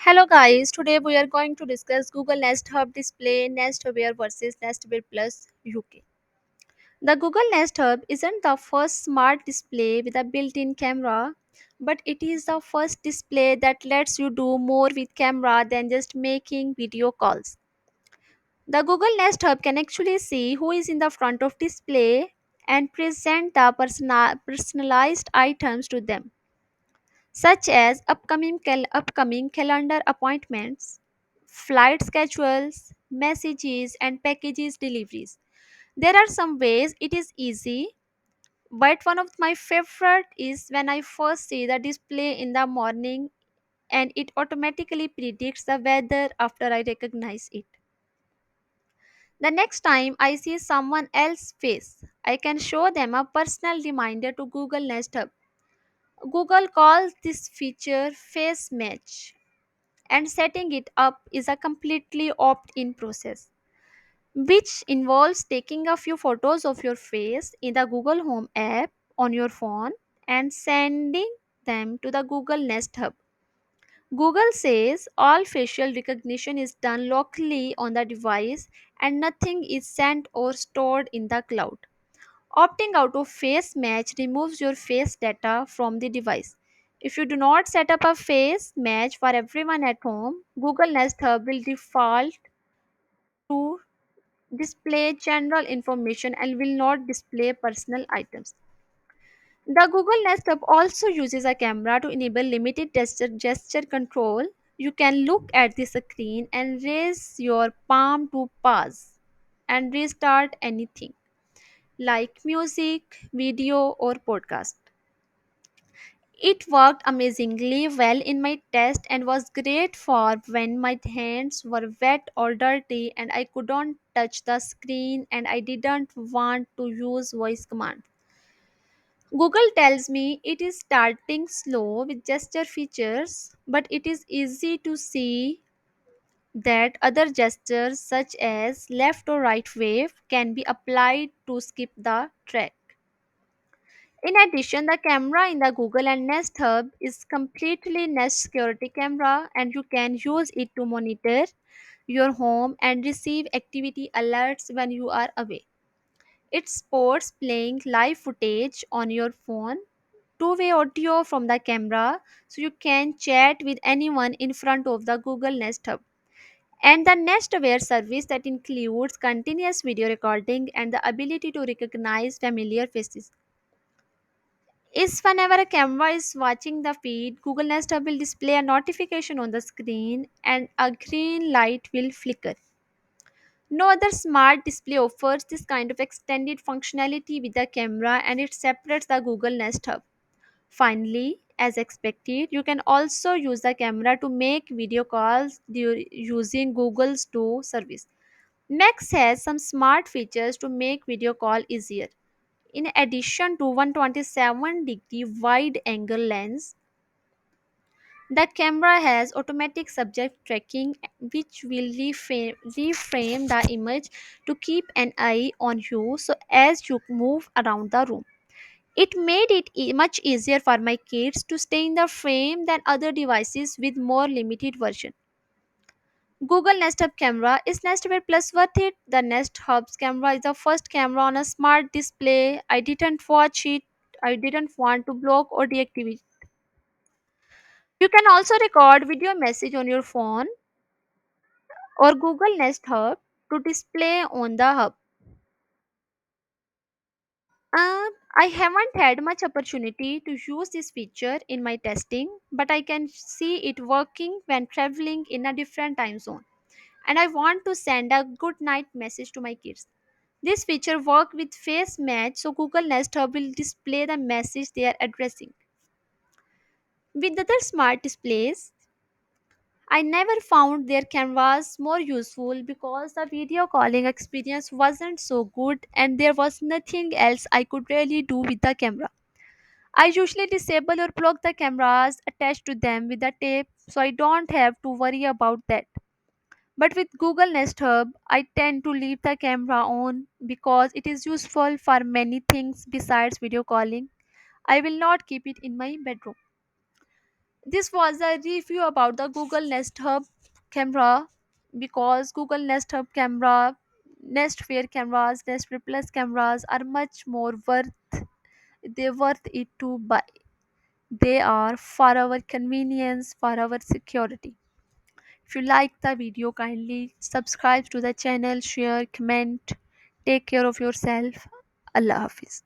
Hello guys, today we are going to discuss Google Nest Hub display Nest Aware versus Nest Aware Plus UK. The Google Nest Hub isn't the first smart display with a built-in camera, but it is the first display that lets you do more with camera than just making video calls. The Google Nest Hub can actually see who is in the front of display and present the personalized items to them, such as upcoming calendar appointments, flight schedules, messages, and packages deliveries. There are some ways it is easy, but one of my favorite is when I first see the display in the morning and it automatically predicts the weather after I recognize it. The next time I see someone else's face, I can show them a personal reminder to Google Nest Hub. Google calls this feature Face Match, and setting it up is a completely opt-in process, which involves taking a few photos of your face in the Google Home app on your phone and sending them to the Google Nest Hub. Google says all facial recognition is done locally on the device and nothing is sent or stored in the cloud. Opting out of Face Match removes your face data from the device. If you do not set up a face match for everyone at home, Google Nest Hub will default to display general information and will not display personal items. The Google Nest Hub also uses a camera to enable limited gesture control. You can look at the screen and raise your palm to pause and restart anything like music, video, or podcast. It worked amazingly well in my test and was great for when my hands were wet or dirty and I couldn't touch the screen and I didn't want to use voice command. Google tells me it is starting slow with gesture features, but it is easy to see that other gestures such as left or right wave can be applied to skip the track. In addition, the camera in the Google and Nest Hub is completely Nest security camera and you can use it to monitor your home and receive activity alerts when you are away. It supports playing live footage on your phone, two-way audio from the camera so you can chat with anyone in front of the Google Nest Hub. And the Nest Aware service that includes continuous video recording and the ability to recognize familiar faces is whenever a camera is watching the feed, Google Nest Hub will display a notification on the screen and a green light will flicker. No other smart display offers this kind of extended functionality with the camera and it separates the Google Nest Hub. Finally, as expected, you can also use the camera to make video calls using Google's Duo service. Max has some smart features to make video call easier. In addition to 127-degree wide angle lens, the camera has automatic subject tracking which will reframe the image to keep an eye on you so as you move around the room. It made it much easier for my kids to stay in the frame than other devices with more limited version. Google Nest Hub camera is Nest Aware Plus worth it. The Nest Hub's camera is the first camera on a smart display. I didn't watch it. I didn't want to block or deactivate. You can also record video message on your phone or Google Nest Hub to display on the hub. I haven't had much opportunity to use this feature in my testing, but I can see it working when traveling in a different time zone. And I want to send a good night message to my kids. This feature works with Face Match, so Google Nest Hub will display the message they are addressing. With other smart displays, I never found their cameras more useful because the video calling experience wasn't so good and there was nothing else I could really do with the camera. I usually disable or block the cameras attached to them with a tape so I don't have to worry about that. But with Google Nest Hub, I tend to leave the camera on because it is useful for many things besides video calling. I will not keep it in my bedroom. This was a review about the Google Nest Hub camera, because Google Nest Hub camera, Nest Wear cameras, Nest Wear Plus cameras are much more worth it to buy. They are for our convenience, for our security. If you like the video, kindly subscribe to the channel, share, comment. Take care of yourself. Allah Hafiz.